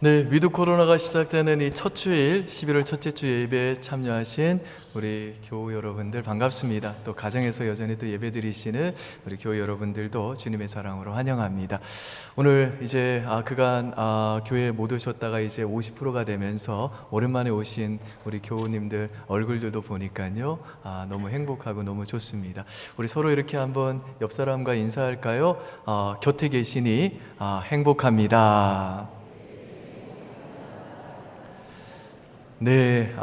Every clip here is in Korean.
네, 위드 코로나가 시작되는 이 첫 주일, 11월 첫째 주 예배에 참여하신 우리 교우 여러분들 반갑습니다. 또 가정에서 여전히 또 예배 드리시는 우리 교우 여러분들도 주님의 사랑으로 환영합니다. 오늘 이제 그간 교회에 못 오셨다가 이제 50%가 되면서 오랜만에 오신 우리 교우님들 얼굴들도 보니까요, 너무 행복하고 너무 좋습니다. 우리 서로 이렇게 한번 옆 사람과 인사할까요? 곁에 계시니 행복합니다. 네,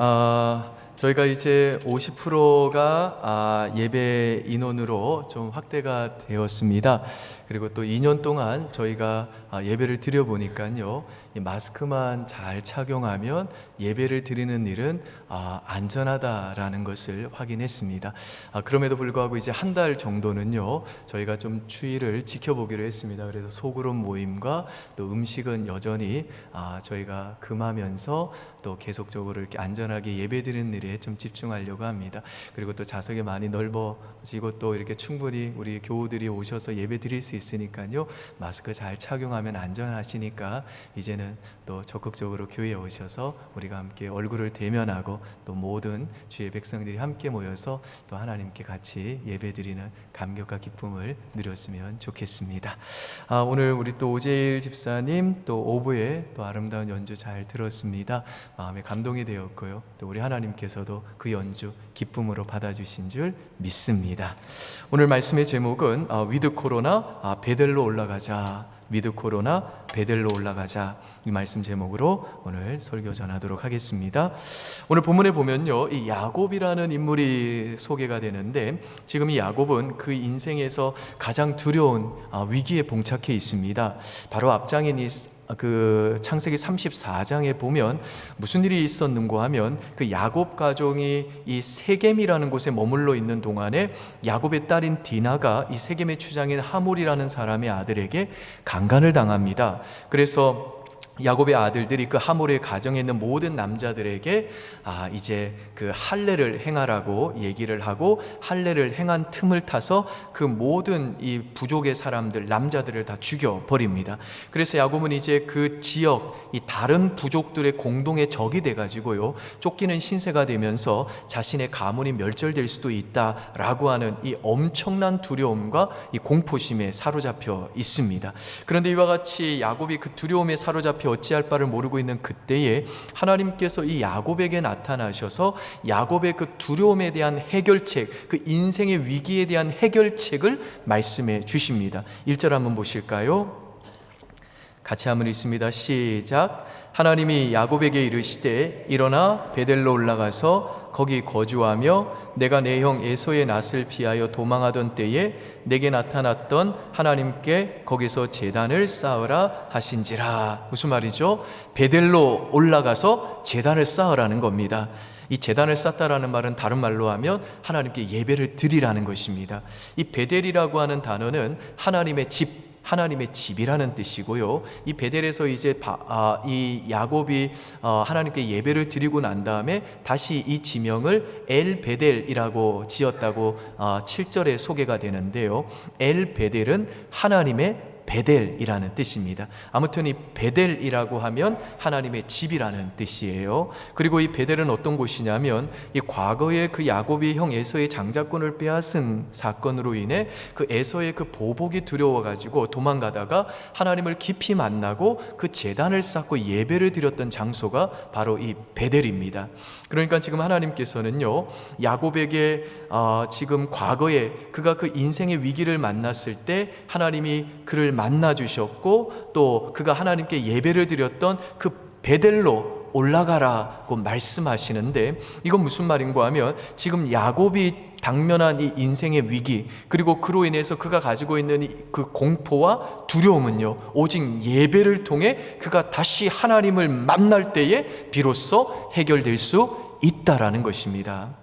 저희가 이제 50%가 예배 인원으로 좀 확대가 되었습니다. 그리고 또 2년 동안 저희가 예배를 드려보니까요, 이 마스크만 잘 착용하면 예배를 드리는 일은 안전하다라는 것을 확인했습니다. 그럼에도 불구하고 이제 한 달 정도는요, 저희가 좀 추이를 지켜보기로 했습니다. 그래서 소그룹 모임과 또 음식은 여전히 저희가 금하면서 또 계속적으로 이렇게 안전하게 예배 드리는 일에 좀 집중하려고 합니다. 그리고 또 좌석이 많이 넓어지고 또 이렇게 충분히 우리 교우들이 오셔서 예배 드릴 수 있으니까요, 마스크 잘 착용하면 안전하시니까 이제는 또 적극적으로 교회에 오셔서 우리가 함께 얼굴을 대면하고 또 모든 주의 백성들이 함께 모여서 또 하나님께 같이 예배 드리는 감격과 기쁨을 누렸으면 좋겠습니다. 오늘 우리 또 오재일 집사님 또 오후에 또 아름다운 연주 잘 들었습니다. 마음에 감동이 되었고요, 또 우리 하나님께서도 그 연주 기쁨으로 받아주신 줄 믿습니다. 오늘 말씀의 제목은 위드 코로나 베델로 올라가자, 위드 코로나 베델로 올라가자, 이 말씀 제목으로 오늘 설교 전하도록 하겠습니다. 오늘 본문에 보면요, 이 야곱이라는 인물이 소개가 되는데, 지금 이 야곱은 그 인생에서 가장 두려운 위기에 봉착해 있습니다. 바로 앞장인 그 창세기 34장에 보면 무슨 일이 있었는가 하면, 그 야곱 가정이 이 세겜이라는 곳에 머물러 있는 동안에 야곱의 딸인 디나가 이 세겜의 추장인 하몰이라는 사람의 아들에게 강간을 당합니다. 그래서 야곱의 아들들이 그 하몰의 가정에 있는 모든 남자들에게 이제 그 할례를 행하라고 얘기를 하고, 할례를 행한 틈을 타서 그 모든 이 부족의 사람들, 남자들을 다 죽여버립니다. 그래서 야곱은 이제 그 지역, 이 다른 부족들의 공동의 적이 돼가지고요, 쫓기는 신세가 되면서 자신의 가문이 멸절될 수도 있다라고 하는 이 엄청난 두려움과 이 공포심에 사로잡혀 있습니다. 그런데 이와 같이 야곱이 그 두려움에 사로잡혀 어찌할 바를 모르고 있는 그때에 하나님께서 이 야곱에게 나타나셔서 야곱의 그 두려움에 대한 해결책, 그 인생의 위기에 대한 해결책을 말씀해 주십니다. 1절 한번 보실까요? 같이 한번 읽습니다. 시작. 하나님이 야곱에게 이르시되 일어나 베델로 올라가서 거기 거주하며 내가 내 형 에서의 낯을 피하여 도망하던 때에 내게 나타났던 하나님께 거기서 제단을 쌓으라 하신지라. 무슨 말이죠? 베델로 올라가서 제단을 쌓으라는 겁니다. 이 제단을 쌓다라는 말은 다른 말로 하면 하나님께 예배를 드리라는 것입니다. 이 베델이라고 하는 단어는 하나님의 집, 하나님의 집이라는 뜻이고요, 이 베델에서 이제 이 야곱이 하나님께 예배를 드리고 난 다음에 다시 이 지명을 엘 베델이라고 지었다고 7절에 소개가 되는데요, 엘 베델은 하나님의 베델이라는 뜻입니다. 아무튼 이 베델이라고 하면 하나님의 집이라는 뜻이에요. 그리고 이 베델은 어떤 곳이냐면, 이 과거에 그 야곱이 형 에서의 장자권을 빼앗은 사건으로 인해 그 에서의 그 보복이 두려워가지고 도망가다가 하나님을 깊이 만나고 그 제단을 쌓고 예배를 드렸던 장소가 바로 이 베델입니다. 그러니까 지금 하나님께서는요, 야곱에게 지금 과거에 그가 그 인생의 위기를 만났을 때 하나님이 그를 만나 주셨고, 또 그가 하나님께 예배를 드렸던 그 베델로 올라가라고 말씀하시는데, 이건 무슨 말인가 하면, 지금 야곱이 당면한 이 인생의 위기, 그리고 그로 인해서 그가 가지고 있는 그 공포와 두려움은요, 오직 예배를 통해 그가 다시 하나님을 만날 때에 비로소 해결될 수 있다라는 것입니다.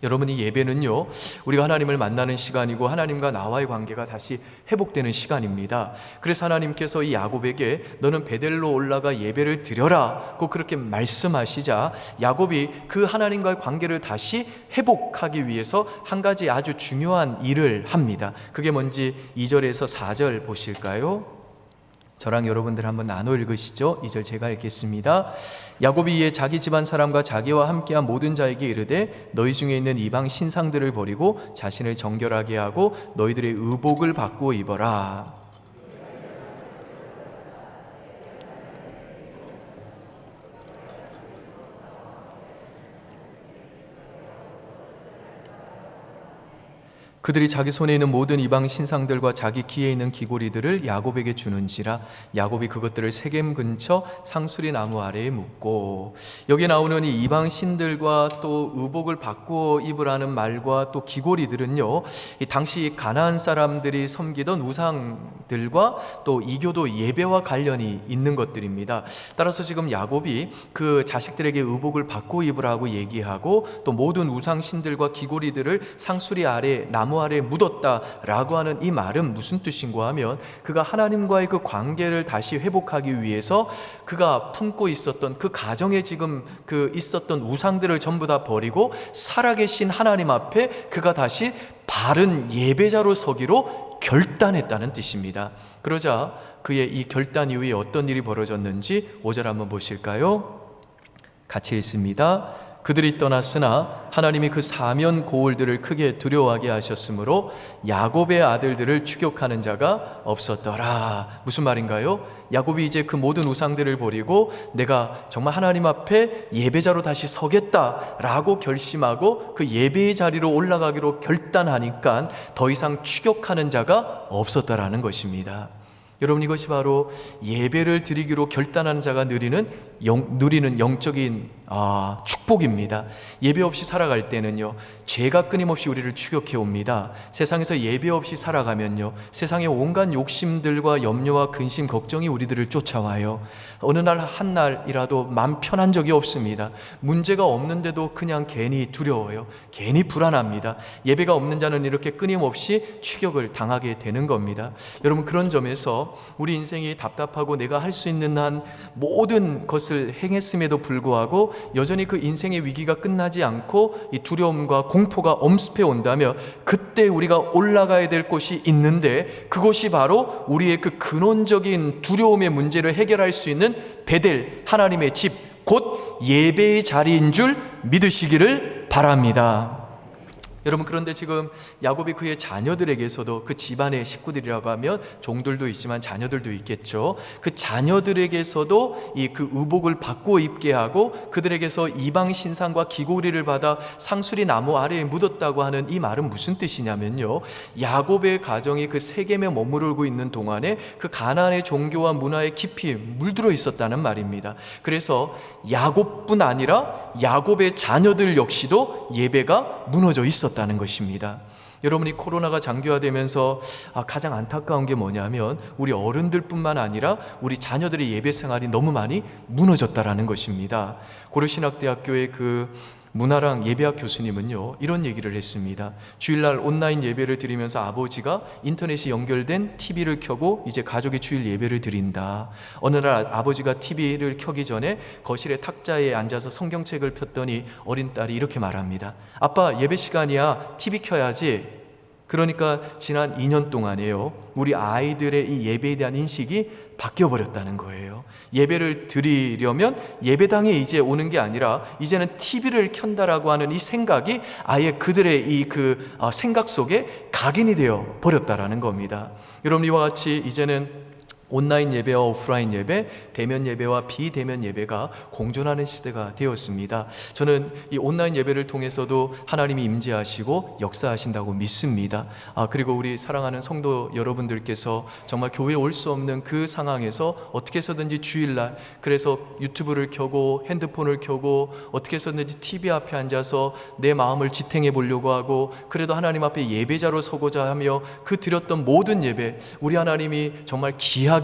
여러분, 이 예배는요, 우리가 하나님을 만나는 시간이고 하나님과 나와의 관계가 다시 회복되는 시간입니다. 그래서 하나님께서 이 야곱에게 너는 베델로 올라가 예배를 드려라 고 그렇게 말씀하시자, 야곱이 그 하나님과의 관계를 다시 회복하기 위해서 한 가지 아주 중요한 일을 합니다. 그게 뭔지 2절에서 4절 보실까요? 저랑 여러분들 한번 나눠 읽으시죠. 2절 제가 읽겠습니다. 야곱이 이에 자기 집안 사람과 자기와 함께한 모든 자에게 이르되 너희 중에 있는 이방 신상들을 버리고 자신을 정결하게 하고 너희들의 의복을 바꾸어 입어라. 그들이 자기 손에 있는 모든 이방 신상들과 자기 귀에 있는 귀고리들을 야곱에게 주는지라. 야곱이 그것들을 세겜 근처 상수리 나무 아래에 묻고. 여기 나오는 이 이방 신들과 또 의복을 바꾸어 입으라는 말과 또 귀고리들은요, 이 당시 가나안 사람들이 섬기던 우상들과 또 이교도 예배와 관련이 있는 것들입니다. 따라서 지금 야곱이 그 자식들에게 의복을 바꾸어 입으라고 얘기하고 또 모든 우상 신들과 귀고리들을 상수리 아래 나무 아래에 묻었다라고 하는 이 말은 무슨 뜻인가 하면, 그가 하나님과의 그 관계를 다시 회복하기 위해서 그가 품고 있었던 그 가정에 지금 그 있었던 우상들을 전부 다 버리고 살아계신 하나님 앞에 그가 다시 바른 예배자로 서기로 결단했다는 뜻입니다. 그러자 그의 이 결단 이후에 어떤 일이 벌어졌는지 5절 한번 보실까요? 같이 읽습니다. 그들이 떠났으나 하나님이 그 사면 고을들을 크게 두려워하게 하셨으므로 야곱의 아들들을 추격하는 자가 없었더라. 무슨 말인가요? 야곱이 이제 그 모든 우상들을 버리고 내가 정말 하나님 앞에 예배자로 다시 서겠다라고 결심하고 그 예배의 자리로 올라가기로 결단하니까 더 이상 추격하는 자가 없었다라는 것입니다. 여러분, 이것이 바로 예배를 드리기로 결단하는 자가 누리는 영적인 축복입니다. 예배 없이 살아갈 때는요, 죄가 끊임없이 우리를 추격해 옵니다. 세상에서 예배 없이 살아가면요, 세상의 온갖 욕심들과 염려와 근심, 걱정이 우리들을 쫓아와요. 어느 날 한날이라도 마음 편한 적이 없습니다. 문제가 없는데도 그냥 괜히 두려워요. 괜히 불안합니다. 예배가 없는 자는 이렇게 끊임없이 추격을 당하게 되는 겁니다. 여러분, 그런 점에서 우리 인생이 답답하고 내가 할 수 있는 한 모든 것을 행했음에도 불구하고 여전히 그 인생의 위기가 끝나지 않고 이 두려움과 공포가 엄습해 온다면, 그때 우리가 올라가야 될 곳이 있는데, 그곳이 바로 우리의 그 근원적인 두려움의 문제를 해결할 수 있는 베델, 하나님의 집, 곧 예배의 자리인 줄 믿으시기를 바랍니다. 여러분, 그런데 지금 야곱이 그의 자녀들에게서도, 그 집안의 식구들이라고 하면 종들도 있지만 자녀들도 있겠죠, 그 자녀들에게서도 이 그 의복을 바꾸어 입게 하고 그들에게서 이방 신상과 귀고리를 받아 상수리 나무 아래에 묻었다고 하는 이 말은 무슨 뜻이냐면요, 야곱의 가정이 그 세겜에 머무르고 있는 동안에 그 가나안의 종교와 문화에 깊이 물들어 있었다는 말입니다. 그래서 야곱뿐 아니라 야곱의 자녀들 역시도 예배가 무너져 있었다는 것입니다. 여러분이 코로나가 장기화되면서 가장 안타까운 게 뭐냐면, 우리 어른들뿐만 아니라 우리 자녀들의 예배 생활이 너무 많이 무너졌다라는 것입니다. 고려신학대학교의 그 문화랑 예배학 교수님은요, 이런 얘기를 했습니다. 주일날 온라인 예배를 드리면서 아버지가 인터넷이 연결된 TV를 켜고 이제 가족의 주일 예배를 드린다. 어느 날 아버지가 TV를 켜기 전에 거실에 탁자에 앉아서 성경책을 폈더니 어린 딸이 이렇게 말합니다. 아빠, 예배 시간이야. TV 켜야지. 그러니까 지난 2년 동안에요, 우리 아이들의 이 예배에 대한 인식이 바뀌어버렸다는 거예요. 예배를 드리려면 예배당에 이제 오는 게 아니라 이제는 TV를 켠다라고 하는 이 생각이 아예 그들의 이 생각 속에 각인이 되어 버렸다라는 겁니다. 여러분, 이와 같이 이제는 온라인 예배와 오프라인 예배, 대면 예배와 비대면 예배가 공존하는 시대가 되었습니다. 저는 이 온라인 예배를 통해서도 하나님이 임재하시고 역사하신다고 믿습니다. 그리고 우리 사랑하는 성도 여러분들께서 정말 교회에 올 수 없는 그 상황에서 어떻게 해서든지 주일날, 그래서 유튜브를 켜고 핸드폰을 켜고 어떻게 해서든지 TV 앞에 앉아서 내 마음을 지탱해 보려고 하고, 그래도 하나님 앞에 예배자로 서고자 하며 그 드렸던 모든 예배, 우리 하나님이 정말 귀하게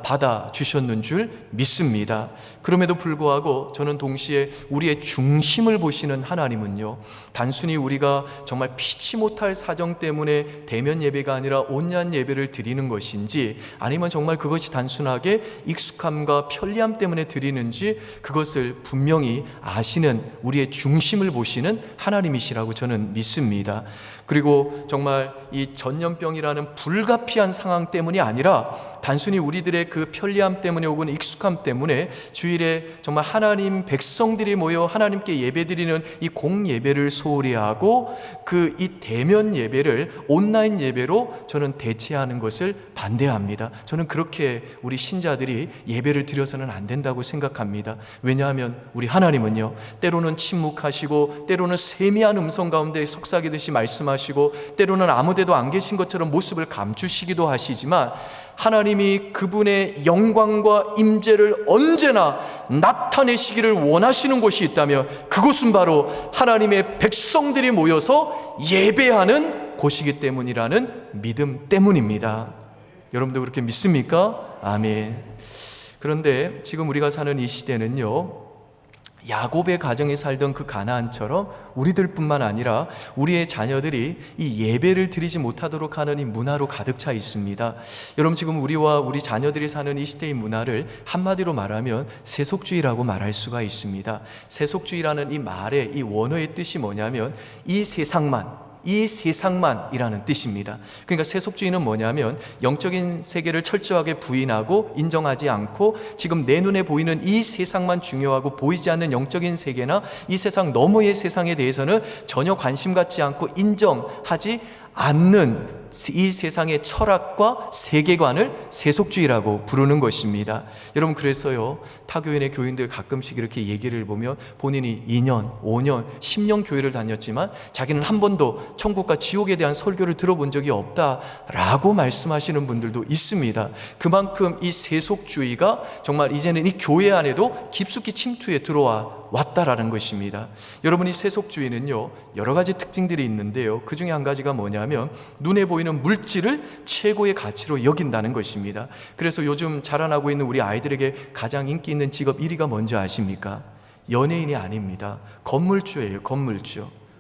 받아주셨는 줄 믿습니다. 그럼에도 불구하고 저는 동시에 우리의 중심을 보시는 하나님은요, 단순히 우리가 정말 피치 못할 사정 때문에 대면 예배가 아니라 온라인 예배를 드리는 것인지, 아니면 정말 그것이 단순하게 익숙함과 편리함 때문에 드리는지, 그것을 분명히 아시는 우리의 중심을 보시는 하나님이시라고 저는 믿습니다. 그리고 정말 이 전염병이라는 불가피한 상황 때문이 아니라 단순히 우리들의 그 편리함 때문에 혹은 익숙함 때문에 주일에 정말 하나님 백성들이 모여 하나님께 예배드리는 이 공예배를 소홀히 하고 그 이 대면 예배를 온라인 예배로 저는 대체하는 것을 반대합니다. 저는 그렇게 우리 신자들이 예배를 드려서는 안 된다고 생각합니다. 왜냐하면 우리 하나님은요, 때로는 침묵하시고 때로는 세미한 음성 가운데 속삭이듯이 말씀하시고 때로는 아무데도 안 계신 것처럼 모습을 감추시기도 하시지만 하나님이 그분의 영광과 임재를 언제나 나타내시기를 원하시는 곳이 있다면 그곳은 바로 하나님의 백성들이 모여서 예배하는 곳이기 때문이라는 믿음 때문입니다. 여러분도 그렇게 믿습니까? 아멘. 그런데 지금 우리가 사는 이 시대는요, 야곱의 가정에 살던 그 가나안처럼 우리들뿐만 아니라 우리의 자녀들이 이 예배를 드리지 못하도록 하는 이 문화로 가득 차 있습니다. 여러분, 지금 우리와 우리 자녀들이 사는 이 시대의 문화를 한마디로 말하면 세속주의라고 말할 수가 있습니다. 세속주의라는 이 말의 이 원어의 뜻이 뭐냐면 이 세상만이라는 뜻입니다. 그러니까 세속주의는 뭐냐면 영적인 세계를 철저하게 부인하고 인정하지 않고 지금 내 눈에 보이는 이 세상만 중요하고 보이지 않는 영적인 세계나 이 세상 너머의 세상에 대해서는 전혀 관심 갖지 않고 인정하지 않는 이 세상의 철학과 세계관을 세속주의라고 부르는 것입니다. 여러분, 그래서요, 타교인의 교인들 가끔씩 이렇게 얘기를 보면 본인이 2년, 5년, 10년 교회를 다녔지만 자기는 한 번도 천국과 지옥에 대한 설교를 들어본 적이 없다라고 말씀하시는 분들도 있습니다. 그만큼 이 세속주의가 정말 이제는 이 교회 안에도 깊숙이 침투해 들어와 왔다라는 것입니다. 여러분, 이 세속주의는요, 여러 가지 특징들이 있는데요, 그 중에 한 가지가 뭐냐면 눈에 보이는 물질을 최고의 가치로 여긴다는 것입니다. 그래서 요즘 자라나고 있는 우리 아이들에게 가장 인기 있는 직업 1위가 뭔지 아십니까? 연예인이 아닙니다. 건물주예요.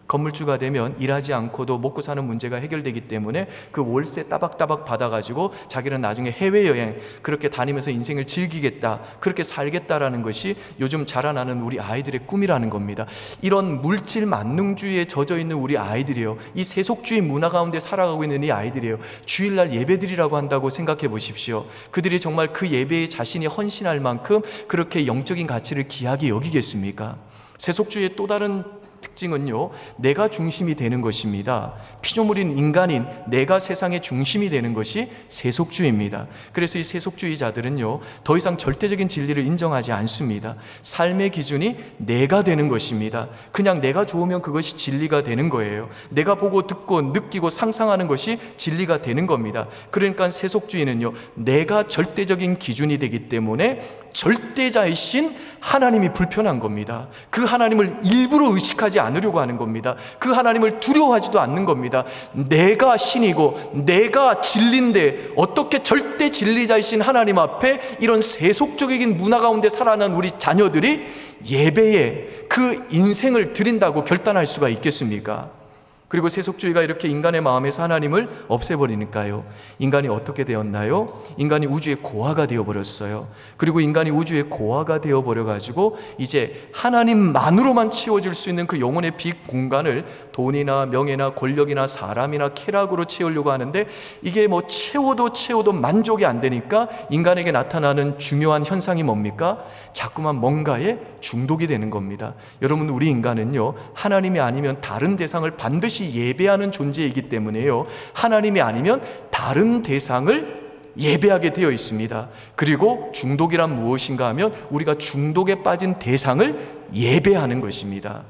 건물주가 되면 일하지 않고도 먹고 사는 문제가 해결되기 때문에 그 월세 따박따박 받아가지고 자기는 나중에 해외여행 그렇게 다니면서 인생을 즐기겠다, 그렇게 살겠다라는 것이 요즘 자라나는 우리 아이들의 꿈이라는 겁니다. 이런 물질 만능주의에 젖어 있는 우리 아이들이요, 이 세속주의 문화 가운데 살아가고 있는 이 아이들이요, 주일날 예배드리라고 한다고 생각해 보십시오. 그들이 정말 그 예배에 자신이 헌신할 만큼 그렇게 영적인 가치를 귀하게 여기겠습니까? 세속주의의 또 다른 특징은요, 내가 중심이 되는 것입니다. 피조물인 인간인 내가 세상의 중심이 되는 것이 세속주의입니다. 그래서 이 세속주의자들은요, 더 이상 절대적인 진리를 인정하지 않습니다. 삶의 기준이 내가 되는 것입니다. 그냥 내가 좋으면 그것이 진리가 되는 거예요. 내가 보고 듣고 느끼고 상상하는 것이 진리가 되는 겁니다. 그러니까 세속주의는요, 내가 절대적인 기준이 되기 때문에 절대자이신 하나님이 불편한 겁니다. 그 하나님을 일부러 의식하지 않으려고 하는 겁니다. 그 하나님을 두려워하지도 않는 겁니다. 내가 신이고 내가 진리인데 어떻게 절대 진리자이신 하나님 앞에 이런 세속적인 문화 가운데 살아난 우리 자녀들이 예배에 그 인생을 드린다고 결단할 수가 있겠습니까? 그리고 세속주의가 이렇게 인간의 마음에서 하나님을 없애버리니까요, 인간이 어떻게 되었나요? 인간이 우주의 고아가 되어버렸어요. 그리고 인간이 우주의 고아가 되어버려가지고 이제 하나님만으로만 채워질 수 있는 그 영혼의 빈 공간을 돈이나 명예나 권력이나 사람이나 쾌락으로 채우려고 하는데, 이게 뭐 채워도 만족이 안 되니까 인간에게 나타나는 중요한 현상이 뭡니까? 자꾸만 뭔가에 중독이 되는 겁니다. 여러분, 우리 인간은요, 하나님이 아니면 다른 대상을 반드시 예배하는 존재이기 때문에요, 하나님이 아니면 다른 대상을 예배하게 되어 있습니다. 그리고 중독이란 무엇인가 하면 우리가 중독에 빠진 대상을 예배하는 것입니다.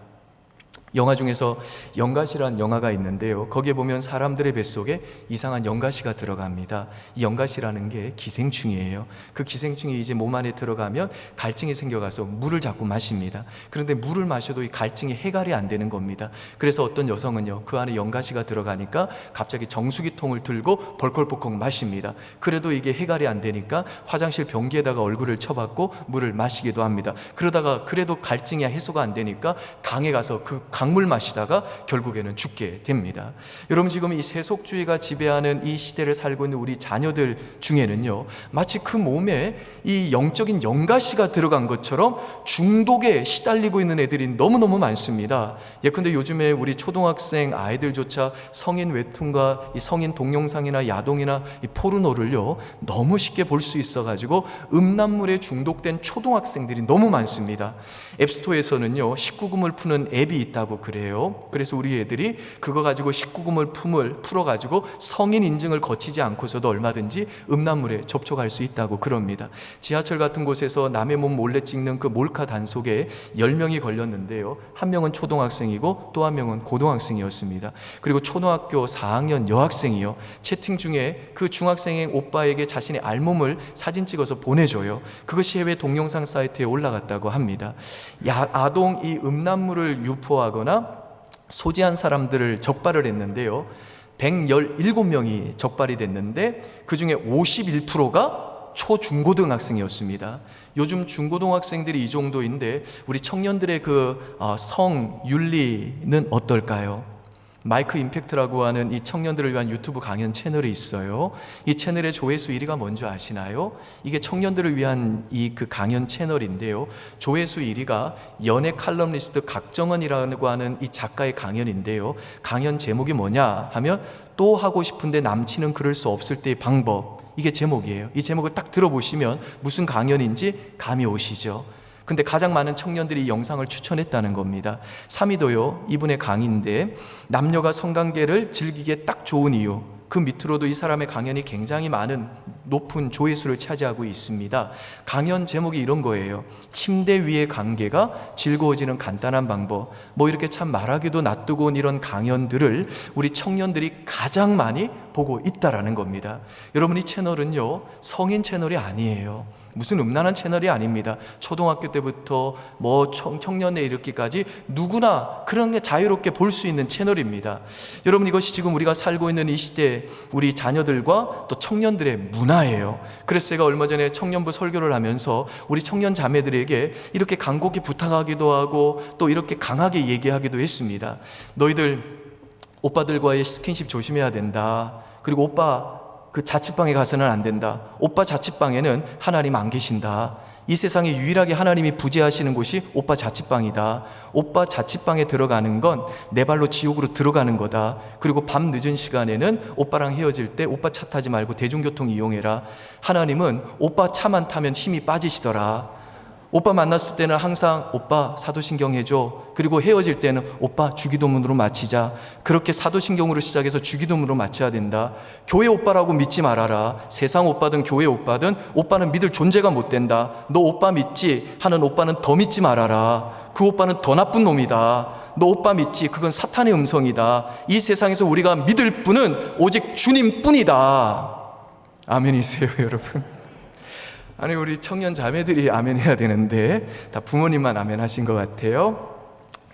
영화 중에서 연가시라는 영화가 있는데요, 거기에 보면 사람들의 뱃속에 이상한 연가시가 들어갑니다. 이 연가시라는 게 기생충이에요. 그 기생충이 이제 몸 안에 들어가면 갈증이 생겨가서 물을 자꾸 마십니다. 그런데 물을 마셔도 이 갈증이 해결이 안 되는 겁니다. 그래서 어떤 여성은요, 그 안에 연가시가 들어가니까 갑자기 정수기통을 들고 벌컥벌컥 마십니다. 그래도 이게 해결이 안 되니까 화장실 변기에다가 얼굴을 쳐박고 물을 마시기도 합니다. 그러다가 그래도 갈증이 해소가 안 되니까 강에 가서 그 강물 마시다가 결국에는 죽게 됩니다. 여러분, 지금 이 세속주의가 지배하는 이 시대를 살고 있는 우리 자녀들 중에는요, 마치 그 몸에 이 영적인 영가시가 들어간 것처럼 중독에 시달리고 있는 애들이 너무너무 많습니다. 예컨대 요즘에 우리 초등학생 아이들조차 성인 웹툰과 이 성인 동영상이나 야동이나 이 포르노를요 너무 쉽게 볼 수 있어가지고 음란물에 중독된 초등학생들이 너무 많습니다. 앱스토어에서는요 19금을 푸는 앱이 있다고 그래요. 그래서 우리 애들이 그거 가지고 19금을 풀어가지고 성인 인증을 거치지 않고서도 얼마든지 음란물에 접촉할 수 있다고 그럽니다. 지하철 같은 곳에서 남의 몸 몰래 찍는 그 몰카 단속에 10명이 걸렸는데요, 한 명은 초등학생이고 또 한 명은 고등학생이었습니다. 그리고 초등학교 4학년 여학생이요, 채팅 중에 그 중학생의 오빠에게 자신의 알몸을 사진 찍어서 보내줘요. 그것이 해외 동영상 사이트에 올라갔다고 합니다. 아동 이 음란물을 유포하거나 소지한 사람들을 적발을 했는데요, 117명이 적발이 됐는데 그 중에 51%가 초중고등학생이었습니다. 요즘 중고등학생들이 이 정도인데 우리 청년들의 그 성윤리는 어떨까요? 마이크 임팩트라고 하는 이 청년들을 위한 유튜브 강연 채널이 있어요. 이 채널의 조회수 1위가 뭔지 아시나요? 이게 청년들을 위한 그 강연 채널인데요, 조회수 1위가 연예 칼럼니스트 각정원이라고 하는 이 작가의 강연인데요, 강연 제목이 뭐냐 하면 또 하고 싶은데 남친은 그럴 수 없을 때의 방법, 이게 제목이에요. 이 제목을 딱 들어보시면 무슨 강연인지 감이 오시죠? 근데 가장 많은 청년들이 이 영상을 추천했다는 겁니다. 3위도요 이분의 강의인데, 남녀가 성관계를 즐기기에 딱 좋은 이유, 그 밑으로도 이 사람의 강연이 굉장히 많은 높은 조회수를 차지하고 있습니다. 강연 제목이 이런 거예요. 침대 위의 관계가 즐거워지는 간단한 방법. 뭐 이렇게 참 말하기도 낯뜨고 온 이런 강연들을 우리 청년들이 가장 많이 보고 있다라는 겁니다. 여러분, 이 채널은요 성인 채널이 아니에요. 무슨 음란한 채널이 아닙니다. 초등학교 때부터 뭐 청년에 이르기까지 누구나 그런 게 자유롭게 볼 수 있는 채널입니다. 여러분, 이것이 지금 우리가 살고 있는 이 시대 우리 자녀들과 또 청년들의 문화예요. 그래서 제가 얼마 전에 청년부 설교를 하면서 우리 청년 자매들에게 이렇게 간곡히 부탁하기도 하고 또 이렇게 강하게 얘기하기도 했습니다. 너희들 오빠들과의 스킨십 조심해야 된다. 그리고 오빠 그 자취방에 가서는 안 된다. 오빠 자취방에는 하나님 안 계신다. 이 세상에 유일하게 하나님이 부재하시는 곳이 오빠 자취방이다. 오빠 자취방에 들어가는 건 내 발로 지옥으로 들어가는 거다. 그리고 밤 늦은 시간에는 오빠랑 헤어질 때 오빠 차 타지 말고 대중교통 이용해라. 하나님은 오빠 차만 타면 힘이 빠지시더라. 오빠 만났을 때는 항상 오빠 사도신경 해줘. 그리고 헤어질 때는 오빠 주기도문으로 마치자. 그렇게 사도신경으로 시작해서 주기도문으로 마쳐야 된다. 교회 오빠라고 믿지 말아라. 세상 오빠든 교회 오빠든 오빠는 믿을 존재가 못 된다. 너 오빠 믿지? 하는 오빠는 더 믿지 말아라. 그 오빠는 더 나쁜 놈이다. 너 오빠 믿지? 그건 사탄의 음성이다. 이 세상에서 우리가 믿을 분은 오직 주님뿐이다. 아멘이세요, 여러분? 아니, 우리 청년 자매들이 아멘 해야 되는데 다 부모님만 아멘 하신 것 같아요.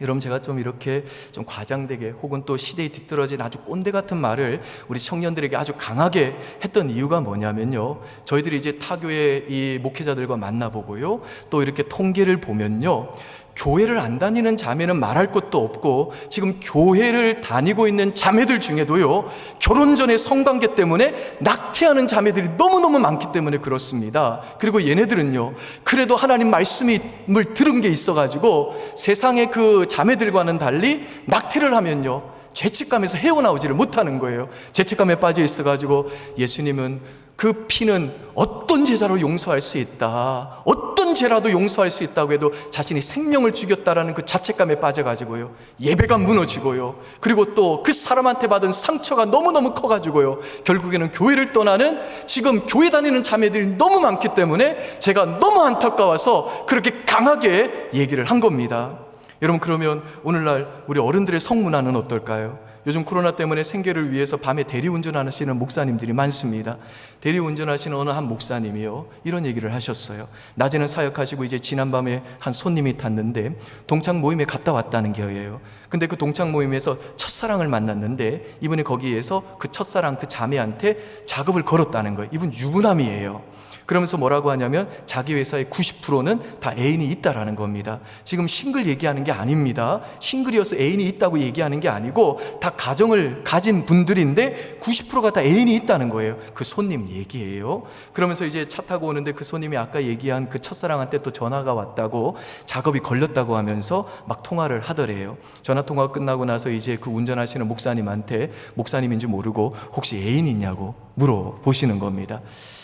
여러분, 제가 좀 이렇게 좀 과장되게 혹은 또 시대에 뒤떨어진 아주 꼰대 같은 말을 우리 청년들에게 아주 강하게 했던 이유가 뭐냐면요, 저희들이 이제 타교의 이 목회자들과 만나보고요, 또 이렇게 통계를 보면요, 교회를 안 다니는 자매는 말할 것도 없고 지금 교회를 다니고 있는 자매들 중에도요, 결혼 전에 성관계 때문에 낙태하는 자매들이 너무너무 많기 때문에 그렇습니다. 그리고 얘네들은요, 그래도 하나님 말씀을 들은 게 있어가지고 세상의 그 자매들과는 달리 낙태를 하면요 죄책감에서 헤어나오지를 못하는 거예요. 죄책감에 빠져 있어가지고 예수님은 그 피는 어떤 제자로 용서할 수 있다, 어떤 죄라도 용서할 수 있다고 해도 자신이 생명을 죽였다라는 그 자책감에 빠져가지고요, 예배가 무너지고요, 그리고 또 그 사람한테 받은 상처가 너무너무 커가지고요, 결국에는 교회를 떠나는 지금 교회 다니는 자매들이 너무 많기 때문에 제가 너무 안타까워서 그렇게 강하게 얘기를 한 겁니다. 여러분, 그러면 오늘날 우리 어른들의 성문화는 어떨까요? 요즘 코로나 때문에 생계를 위해서 밤에 대리운전하시는 목사님들이 많습니다. 대리운전하시는 어느 한 목사님이요, 이런 얘기를 하셨어요. 낮에는 사역하시고 이제 지난밤에 한 손님이 탔는데 동창 모임에 갔다 왔다는 거예요. 근데 그 동창 모임에서 첫사랑을 만났는데 이분이 거기에서 그 첫사랑 그 자매한테 작업을 걸었다는 거예요. 이분 유부남이에요. 그러면서 뭐라고 하냐면 자기 회사의 90%는 다 애인이 있다라는 겁니다. 지금 싱글 얘기하는 게 아닙니다. 싱글이어서 애인이 있다고 얘기하는 게 아니고 다 가정을 가진 분들인데 90%가 다 애인이 있다는 거예요. 그 손님 얘기예요. 그러면서 이제 차 타고 오는데 그 손님이 아까 얘기한 그 첫사랑한테 또 전화가 왔다고, 작업이 걸렸다고 하면서 막 통화를 하더래요. 전화 통화가 끝나고 나서 이제 그 운전하시는 목사님한테, 목사님인지 모르고 혹시 애인 있냐고 물어보시는 겁니다.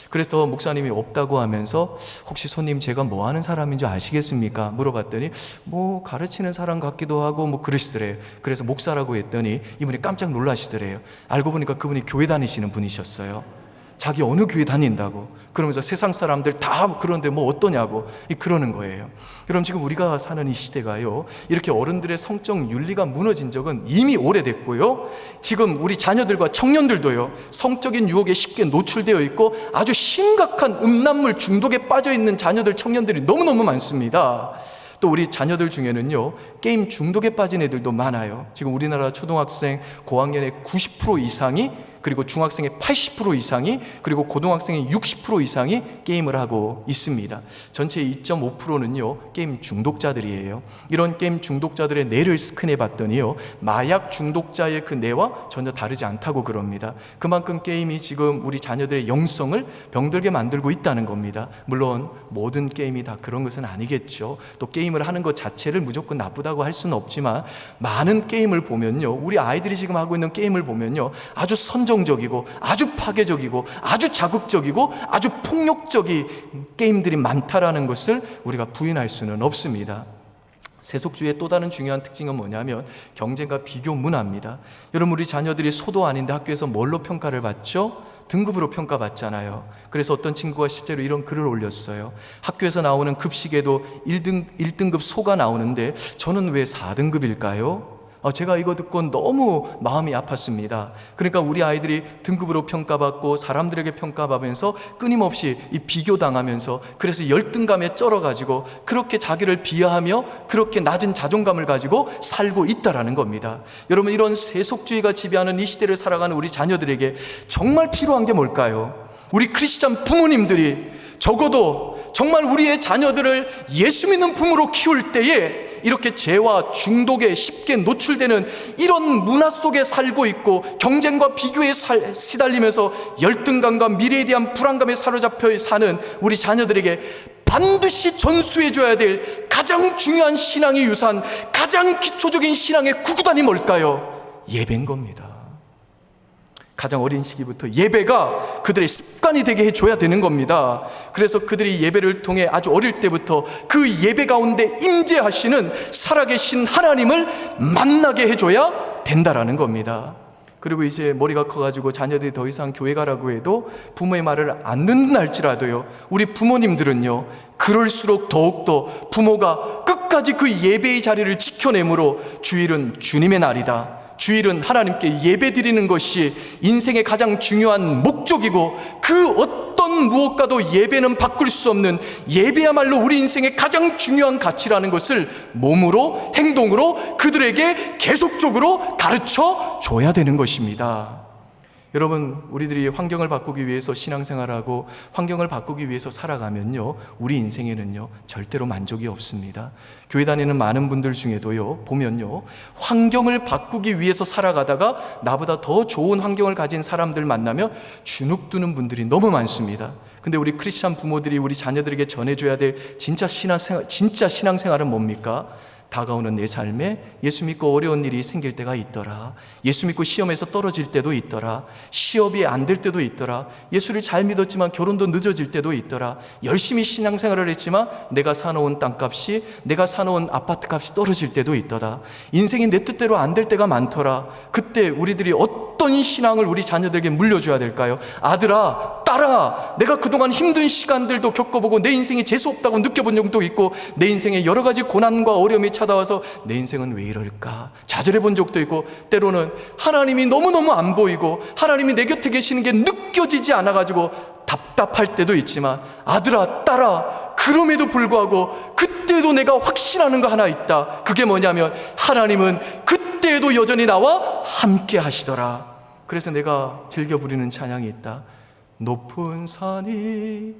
그래서 목사님이 없다고 하면서 혹시 손님 제가 뭐 하는 사람인 줄 아시겠습니까? 물어봤더니 뭐 가르치는 사람 같기도 하고 뭐 그러시더래요. 그래서 목사라고 했더니 이분이 깜짝 놀라시더래요. 알고 보니까 그분이 교회 다니시는 분이셨어요. 자기 어느 교회 다닌다고, 그러면서 세상 사람들 다 그런데 뭐 어떠냐고 그러는 거예요. 여러분, 지금 우리가 사는 이 시대가요, 이렇게 어른들의 성적 윤리가 무너진 적은 이미 오래됐고요, 지금 우리 자녀들과 청년들도요 성적인 유혹에 쉽게 노출되어 있고 아주 심각한 음란물 중독에 빠져 있는 자녀들, 청년들이 너무너무 많습니다. 또 우리 자녀들 중에는요 게임 중독에 빠진 애들도 많아요. 지금 우리나라 초등학생 고학년의 90% 이상이, 그리고 중학생의 80% 이상이, 그리고 고등학생의 60% 이상이 게임을 하고 있습니다. 전체 2.5%는요 게임 중독자들이에요. 이런 게임 중독자들의 뇌를 스캔해 봤더니요 마약 중독자의 그 뇌와 전혀 다르지 않다고 그럽니다. 그만큼 게임이 지금 우리 자녀들의 영성을 병들게 만들고 있다는 겁니다. 물론 모든 게임이 다 그런 것은 아니겠죠. 또 게임을 하는 것 자체를 무조건 나쁘다고 할 수는 없지만, 많은 게임을 보면요, 우리 아이들이 지금 하고 있는 게임을 보면요 아주 선정적이고 아주 파괴적이고 아주 자극적이고 아주 폭력적인 게임들이 많다라는 것을 우리가 부인할 수는 없습니다. 세속주의의 또 다른 중요한 특징은 뭐냐면 경쟁과 비교 문화입니다. 여러분, 우리 자녀들이 소도 아닌데 학교에서 뭘로 평가를 받죠? 등급으로 평가받잖아요. 그래서 어떤 친구가 실제로 이런 글을 올렸어요. 학교에서 나오는 급식에도 1등급 소가 나오는데 저는 왜 4등급일까요? 제가 이거 듣고 너무 마음이 아팠습니다. 그러니까 우리 아이들이 등급으로 평가받고 사람들에게 평가받으면서 끊임없이 이 비교당하면서, 그래서 열등감에 쩔어가지고 그렇게 자기를 비하하며 그렇게 낮은 자존감을 가지고 살고 있다라는 겁니다. 여러분, 이런 세속주의가 지배하는 이 시대를 살아가는 우리 자녀들에게 정말 필요한 게 뭘까요? 우리 크리스찬 부모님들이 적어도 정말 우리의 자녀들을 예수 믿는 부모로 키울 때에 이렇게 죄와 중독에 쉽게 노출되는 이런 문화 속에 살고 있고, 경쟁과 비교에 시달리면서 열등감과 미래에 대한 불안감에 사로잡혀 사는 우리 자녀들에게 반드시 전수해줘야 될 가장 중요한 신앙의 유산, 가장 기초적인 신앙의 구구단이 뭘까요? 예배인 겁니다. 가장 어린 시기부터 예배가 그들의 습관이 되게 해줘야 되는 겁니다. 그래서 그들이 예배를 통해 아주 어릴 때부터 그 예배 가운데 임재하시는 살아계신 하나님을 만나게 해줘야 된다라는 겁니다. 그리고 이제 머리가 커가지고 자녀들이 더 이상 교회 가라고 해도 부모의 말을 안 듣는 할지라도요, 우리 부모님들은요 그럴수록 더욱더 부모가 끝까지 그 예배의 자리를 지켜내므로 주일은 주님의 날이다, 주일은 하나님께 예배드리는 것이 인생의 가장 중요한 목적이고, 그 어떤 무엇과도 예배는 바꿀 수 없는, 예배야말로 우리 인생의 가장 중요한 가치라는 것을 몸으로, 행동으로 그들에게 계속적으로 가르쳐 줘야 되는 것입니다. 여러분, 우리들이 환경을 바꾸기 위해서 신앙생활하고 환경을 바꾸기 위해서 살아가면요, 우리 인생에는요 절대로 만족이 없습니다. 교회 다니는 많은 분들 중에도요 보면요, 환경을 바꾸기 위해서 살아가다가 나보다 더 좋은 환경을 가진 사람들 만나면 주눅드는 분들이 너무 많습니다. 근데 우리 크리스찬 부모들이 우리 자녀들에게 전해줘야 될 진짜 신앙생활은 뭡니까? 다가오는 내 삶에 예수 믿고 어려운 일이 생길 때가 있더라, 예수 믿고 시험에서 떨어질 때도 있더라, 시업이 안 될 때도 있더라, 예수를 잘 믿었지만 결혼도 늦어질 때도 있더라, 열심히 신앙생활을 했지만 내가 사놓은 땅값이, 내가 사놓은 아파트값이 떨어질 때도 있더라, 인생이 내 뜻대로 안 될 때가 많더라. 그때 우리들이 어떤 신앙을 우리 자녀들에게 물려줘야 될까요? 아들아, 딸아, 내가 그동안 힘든 시간들도 겪어보고 내 인생이 재수없다고 느껴본 적도 있고, 내 인생에 여러 가지 고난과 어려움이 찾아와서 내 인생은 왜 이럴까 좌절해 본 적도 있고, 때로는 하나님이 너무너무 안 보이고 하나님이 내 곁에 계시는 게 느껴지지 않아가지고 답답할 때도 있지만, 아들아, 딸아, 그럼에도 불구하고 그때도 내가 확신하는 거 하나 있다. 그게 뭐냐면 하나님은 그때에도 여전히 나와 함께 하시더라. 그래서 내가 즐겨 부리는 찬양이 있다. 높은 산이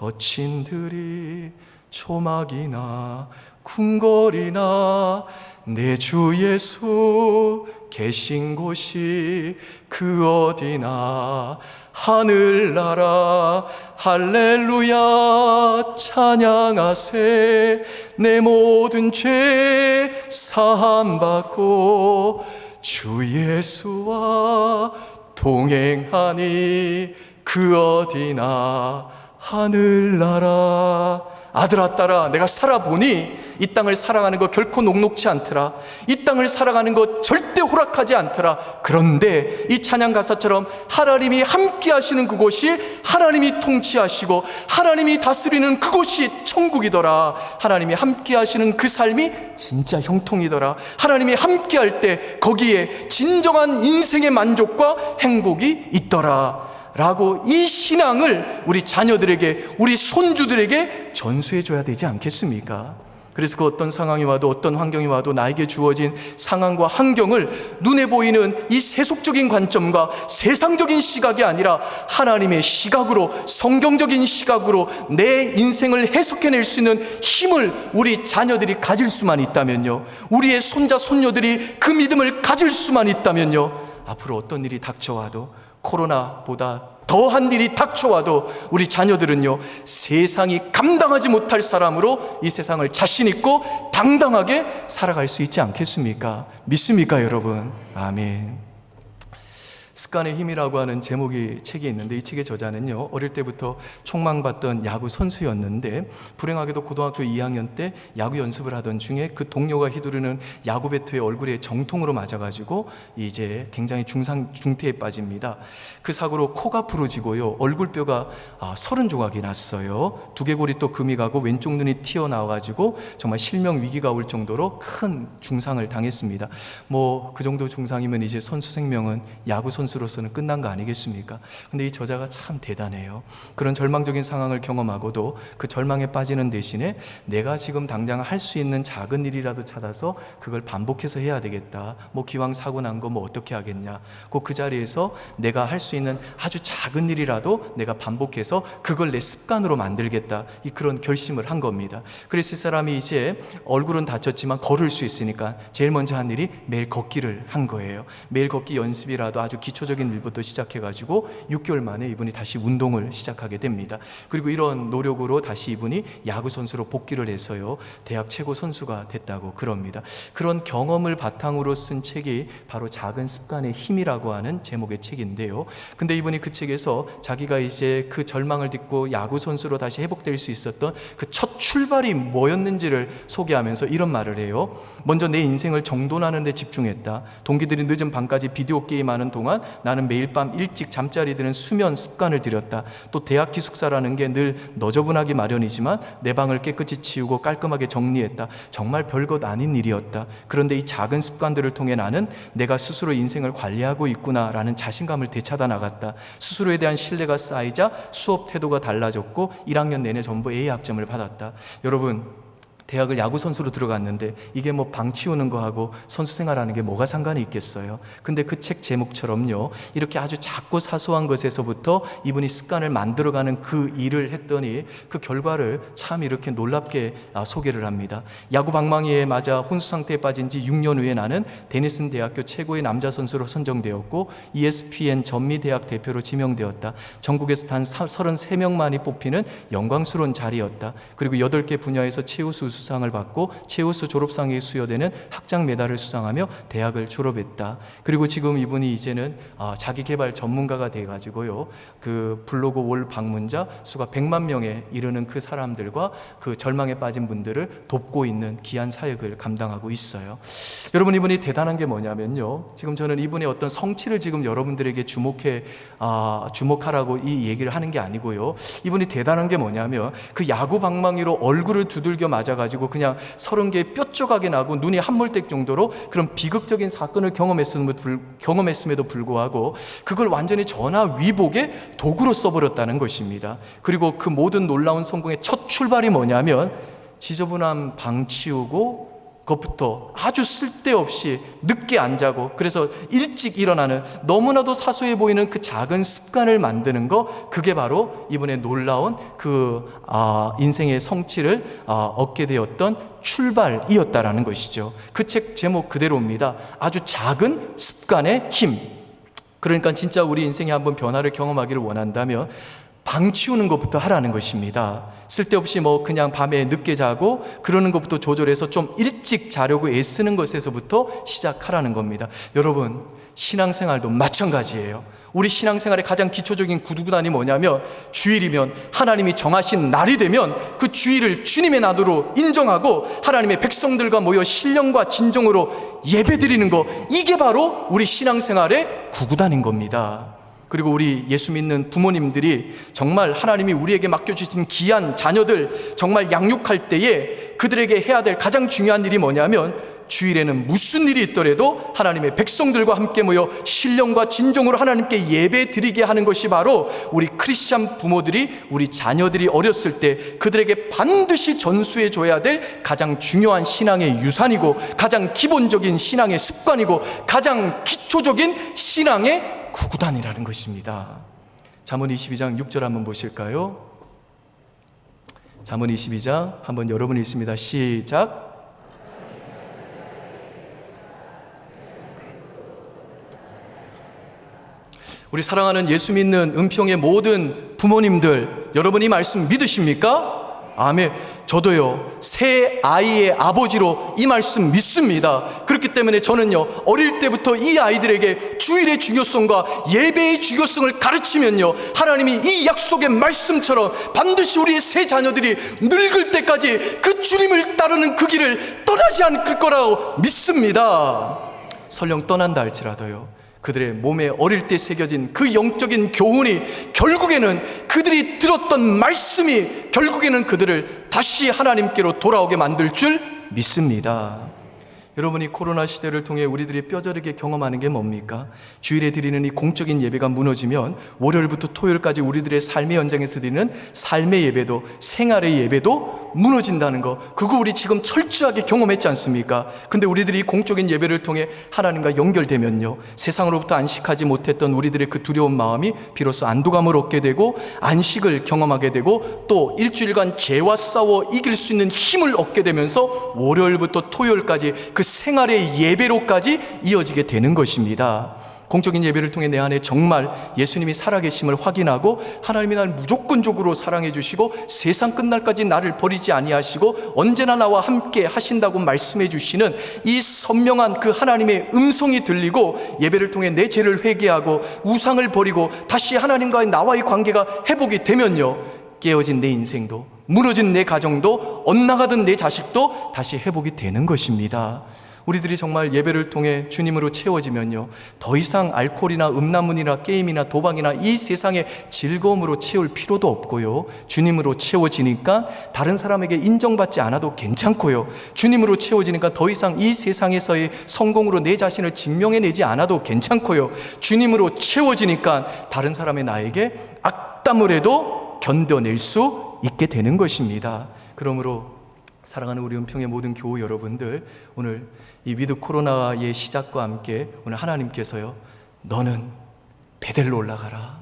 거친 들이 초막이나 궁궐이나 내 주 예수 계신 곳이 그 어디나 하늘나라 할렐루야 찬양하세. 내 모든 죄 사함받고 주 예수와 동행하니 그 어디나 하늘나라. 아들아 딸아, 내가 살아보니 이 땅을 살아가는 거 결코 녹록지 않더라. 이 땅을 살아가는 거 절대 호락하지 않더라. 그런데 이 찬양 가사처럼 하나님이 함께 하시는 그곳이, 하나님이 통치하시고 하나님이 다스리는 그곳이 천국이더라. 하나님이 함께 하시는 그 삶이 진짜 형통이더라. 하나님이 함께 할 때 거기에 진정한 인생의 만족과 행복이 있더라 라고 이 신앙을 우리 자녀들에게, 우리 손주들에게 전수해 줘야 되지 않겠습니까? 그래서 그 어떤 상황이 와도, 어떤 환경이 와도 나에게 주어진 상황과 환경을 눈에 보이는 이 세속적인 관점과 세상적인 시각이 아니라 하나님의 시각으로, 성경적인 시각으로 내 인생을 해석해낼 수 있는 힘을 우리 자녀들이 가질 수만 있다면요, 우리의 손자 손녀들이 그 믿음을 가질 수만 있다면요, 앞으로 어떤 일이 닥쳐와도, 코로나보다 더한 일이 닥쳐와도 우리 자녀들은요, 세상이 감당하지 못할 사람으로 이 세상을 자신 있고 당당하게 살아갈 수 있지 않겠습니까? 믿습니까 여러분? 아멘. 습관의 힘이라고 하는 제목의 책이 있는데, 이 책의 저자는요, 어릴 때부터 촉망받던 야구 선수였는데 불행하게도 고등학교 2학년 때 야구 연습을 하던 중에 그 동료가 휘두르는 야구 배트에 얼굴에 정통으로 맞아가지고 이제 굉장히 중태에 빠집니다. 그 사고로 코가 부러지고요, 얼굴뼈가 30조각이 났어요. 두개골이 또 금이 가고 왼쪽 눈이 튀어나와가지고 정말 실명 위기가 올 정도로 큰 중상을 당했습니다. 뭐 그 정도 중상이면 이제 선수 생명은, 야구 선수로서는 끝난 거 아니겠습니까? 근데 이 저자가 참 대단해요. 그런 절망적인 상황을 경험하고도 그 절망에 빠지는 대신에 내가 지금 당장 할 수 있는 작은 일이라도 찾아서 그걸 반복해서 해야 되겠다. 뭐 기왕 사고 난 거 뭐 어떻게 하겠냐. 그 자리에서 내가 할 수 있는 아주 작은 일이라도 내가 반복해서 그걸 내 습관으로 만들겠다. 그런 결심을 한 겁니다. 그래서 이 사람이 이제 얼굴은 다쳤지만 걸을 수 있으니까 제일 먼저 한 일이 매일 걷기를 한 거예요. 매일 걷기 연습이라도 아주 기초적인 일부터 시작해가지고 6개월 만에 이분이 다시 운동을 시작하게 됩니다. 그리고 이런 노력으로 다시 이분이 야구 선수로 복귀를 해서요, 대학 최고 선수가 됐다고 그럽니다. 그런 경험을 바탕으로 쓴 책이 바로 작은 습관의 힘이라고 하는 제목의 책인데요. 근데 이분이 그 책에서 자기가 이제 그 절망을 딛고 야구 선수로 다시 회복될 수 있었던 그 첫 출발이 뭐였는지를 소개하면서 이런 말을 해요. 먼저 내 인생을 정돈하는 데 집중했다. 동기들이 늦은 밤까지 비디오 게임하는 동안 나는 매일 밤 일찍 잠자리 드는 수면 습관을 들였다. 또 대학 기숙사라는 게 늘 너저분하기 마련이지만 내 방을 깨끗이 치우고 깔끔하게 정리했다. 정말 별것 아닌 일이었다. 그런데 이 작은 습관들을 통해 나는 내가 스스로 인생을 관리하고 있구나라는 자신감을 되찾아 나갔다. 스스로에 대한 신뢰가 쌓이자 수업 태도가 달라졌고 1학년 내내 전부 A 학점을 받았다. 여러분, 대학을 야구 선수로 들어갔는데 이게 뭐 방 치우는 거하고 선수 생활하는 게 뭐가 상관이 있겠어요? 근데 그 책 제목처럼요, 이렇게 아주 작고 사소한 것에서부터 이분이 습관을 만들어가는 그 일을 했더니 그 결과를 참 이렇게 놀랍게 소개를 합니다. 야구 방망이에 맞아 혼수 상태에 빠진 지 6년 후에 나는 데니슨 대학교 최고의 남자 선수로 선정되었고 ESPN 전미대학 대표로 지명되었다. 전국에서 단 33명만이 뽑히는 영광스러운 자리였다. 그리고 8개 분야에서 최우수 수상을 받고 최우수 졸업상에 수여되는 학장 메달을 수상하며 대학을 졸업했다. 그리고 지금 이분이 이제는 자기개발 전문가가 돼가지고요, 그 블로그 월 방문자 수가 100만 명에 이르는 그 사람들과 그 절망에 빠진 분들을 돕고 있는 귀한 사역을 감당하고 있어요. 여러분, 이분이 대단한 게 뭐냐면요, 지금 저는 이분의 어떤 성취를 지금 여러분들에게 주목하라고 이 얘기를 하는 게 아니고요, 이분이 대단한 게 뭐냐면 그 야구 방망이로 얼굴을 두들겨 맞아가지고 그냥 30개 뼈 조각이 나고 눈이 함몰될 정도로 그런 비극적인 사건을 경험했음에도 불구하고 그걸 완전히 전화위복의 도구로 써버렸다는 것입니다. 그리고 그 모든 놀라운 성공의 첫 출발이 뭐냐면 지저분한 방 치우고 것부터 아주 쓸데없이 늦게 안 자고 그래서 일찍 일어나는 너무나도 사소해 보이는 그 작은 습관을 만드는 거, 그게 바로 이번에 놀라운 그 인생의 성취를 얻게 되었던 출발이었다라는 것이죠. 그 책 제목 그대로입니다. 아주 작은 습관의 힘. 그러니까 진짜 우리 인생에 한번 변화를 경험하기를 원한다면 방 치우는 것부터 하라는 것입니다. 쓸데없이 그냥 밤에 늦게 자고 그러는 것부터 조절해서 좀 일찍 자려고 애쓰는 것에서부터 시작하라는 겁니다. 여러분, 신앙생활도 마찬가지예요. 우리 신앙생활의 가장 기초적인 구두구단이 뭐냐면, 주일이면 하나님이 정하신 날이 되면 그 주일을 주님의 날으로 인정하고 하나님의 백성들과 모여 신령과 진정으로 예배드리는 거, 이게 바로 우리 신앙생활의 구구단인 겁니다. 그리고 우리 예수 믿는 부모님들이 정말 하나님이 우리에게 맡겨주신 귀한 자녀들 정말 양육할 때에 그들에게 해야 될 가장 중요한 일이 뭐냐면, 주일에는 무슨 일이 있더라도 하나님의 백성들과 함께 모여 신령과 진정으로 하나님께 예배 드리게 하는 것이 바로 우리 크리스찬 부모들이 우리 자녀들이 어렸을 때 그들에게 반드시 전수해 줘야 될 가장 중요한 신앙의 유산이고, 가장 기본적인 신앙의 습관이고, 가장 기초적인 신앙의 구구단이라는 것입니다. 잠언 22장 6절 한번 보실까요? 잠언 22장 한번 여러분이 읽습니다. 시작. 우리 사랑하는 예수 믿는 은평의 모든 부모님들, 여러분 이 말씀 믿으십니까? 아멘. 저도요, 새 아이의 아버지로 이 말씀 믿습니다. 그렇기 때문에 저는요, 어릴 때부터 이 아이들에게 주일의 중요성과 예배의 중요성을 가르치면요, 하나님이 이 약속의 말씀처럼 반드시 우리의 새 자녀들이 늙을 때까지 그 주님을 따르는 그 길을 떠나지 않을 거라고 믿습니다. 설령 떠난다 할지라도요, 그들의 몸에 어릴 때 새겨진 그 영적인 교훈이 결국에는 그들이 들었던 말씀이 결국에는 그들을 다시 하나님께로 돌아오게 만들 줄 믿습니다. 여러분이 코로나 시대를 통해 우리들이 뼈저리게 경험하는 게 뭡니까? 주일에 드리는 이 공적인 예배가 무너지면 월요일부터 토요일까지 우리들의 삶의 현장에서 드리는 삶의 예배도, 생활의 예배도 무너진다는 거, 그거 우리 지금 철저하게 경험했지 않습니까? 근데 우리들이 이 공적인 예배를 통해 하나님과 연결되면요, 세상으로부터 안식하지 못했던 우리들의 그 두려운 마음이 비로소 안도감을 얻게 되고 안식을 경험하게 되고 또 일주일간 죄와 싸워 이길 수 있는 힘을 얻게 되면서 월요일부터 토요일까지 그 생활의 예배로까지 이어지게 되는 것입니다. 공적인 예배를 통해 내 안에 정말 예수님이 살아계심을 확인하고 하나님이 나를 무조건적으로 사랑해 주시고 세상 끝날까지 나를 버리지 아니하시고 언제나 나와 함께 하신다고 말씀해 주시는 이 선명한 그 하나님의 음성이 들리고 예배를 통해 내 죄를 회개하고 우상을 버리고 다시 하나님과의 나와의 관계가 회복이 되면요, 깨어진 내 인생도, 무너진 내 가정도, 엇나가던 내 자식도 다시 회복이 되는 것입니다. 우리들이 정말 예배를 통해 주님으로 채워지면요, 더 이상 알코올이나 음란물이나 게임이나 도박이나 이 세상의 즐거움으로 채울 필요도 없고요, 주님으로 채워지니까 다른 사람에게 인정받지 않아도 괜찮고요, 주님으로 채워지니까 더 이상 이 세상에서의 성공으로 내 자신을 증명해내지 않아도 괜찮고요, 주님으로 채워지니까 다른 사람의 나에게 악담을 해도 견뎌낼 수 있게 되는 것입니다. 그러므로 사랑하는 우리 은평의 모든 교우 여러분들, 오늘 이 위드 코로나의 시작과 함께 오늘 하나님께서요, 너는 베델로 올라가라,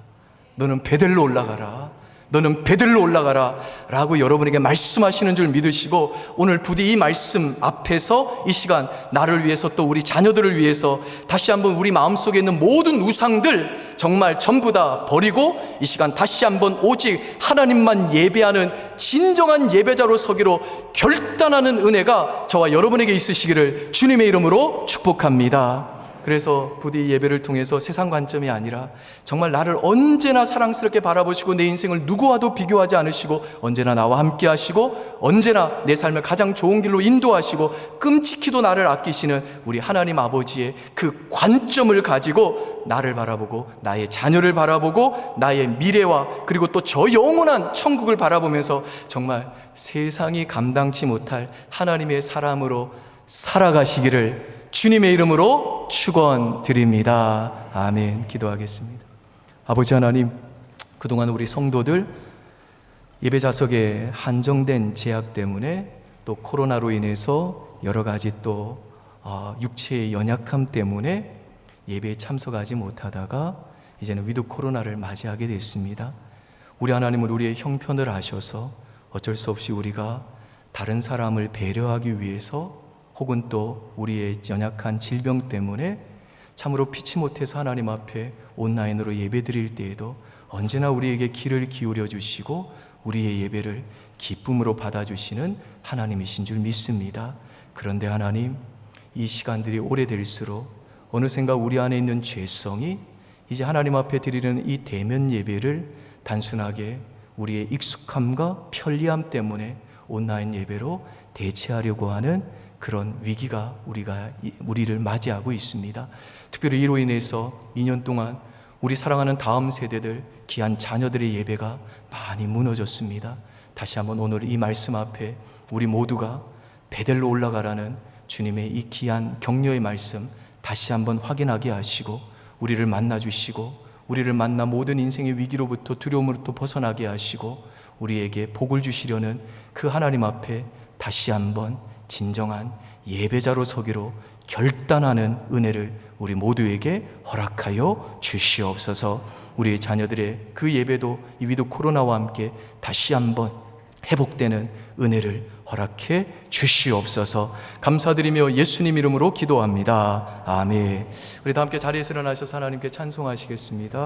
너는 베델로 올라가라, 너는 베델로 올라가라 라고 여러분에게 말씀하시는 줄 믿으시고, 오늘 부디 이 말씀 앞에서 이 시간 나를 위해서 또 우리 자녀들을 위해서 다시 한번 우리 마음속에 있는 모든 우상들 정말 전부 다 버리고 이 시간 다시 한번 오직 하나님만 예배하는 진정한 예배자로 서기로 결단하는 은혜가 저와 여러분에게 있으시기를 주님의 이름으로 축복합니다. 그래서 부디 예배를 통해서 세상 관점이 아니라 정말 나를 언제나 사랑스럽게 바라보시고 내 인생을 누구와도 비교하지 않으시고 언제나 나와 함께 하시고 언제나 내 삶을 가장 좋은 길로 인도하시고 끔찍히도 나를 아끼시는 우리 하나님 아버지의 그 관점을 가지고 나를 바라보고 나의 자녀를 바라보고 나의 미래와 그리고 또 저 영원한 천국을 바라보면서 정말 세상이 감당치 못할 하나님의 사람으로 살아가시기를 주님의 이름으로 축원드립니다. 아멘. 기도하겠습니다. 아버지 하나님, 그동안 우리 성도들 예배 좌석에 한정된 제약 때문에 또 코로나로 인해서 여러 가지 또 육체의 연약함 때문에 예배에 참석하지 못하다가 이제는 위드 코로나를 맞이하게 됐습니다. 우리 하나님은 우리의 형편을 아셔서 어쩔 수 없이 우리가 다른 사람을 배려하기 위해서 혹은 또 우리의 연약한 질병 때문에 참으로 피치 못해서 하나님 앞에 온라인으로 예배 드릴 때에도 언제나 우리에게 귀를 기울여 주시고 우리의 예배를 기쁨으로 받아주시는 하나님이신 줄 믿습니다. 그런데 하나님, 이 시간들이 오래될수록 어느샌가 우리 안에 있는 죄성이 이제 하나님 앞에 드리는 이 대면 예배를 단순하게 우리의 익숙함과 편리함 때문에 온라인 예배로 대체하려고 하는 그런 위기가 우리를 맞이하고 있습니다. 특별히 이로 인해서 2년 동안 우리 사랑하는 다음 세대들, 귀한 자녀들의 예배가 많이 무너졌습니다. 다시 한번 오늘 이 말씀 앞에 우리 모두가 베델로 올라가라는 주님의 이 귀한 격려의 말씀 다시 한번 확인하게 하시고 우리를 만나주시고 우리를 만나 모든 인생의 위기로부터 두려움으로부터 벗어나게 하시고 우리에게 복을 주시려는 그 하나님 앞에 다시 한번 진정한 예배자로 서기로 결단하는 은혜를 우리 모두에게 허락하여 주시옵소서. 우리의 자녀들의 그 예배도 이 위드 코로나와 함께 다시 한번 회복되는 은혜를 허락해 주시옵소서. 감사드리며 예수님 이름으로 기도합니다. 아멘. 우리 다 함께 자리에서 일어나셔서 하나님께 찬송하시겠습니다.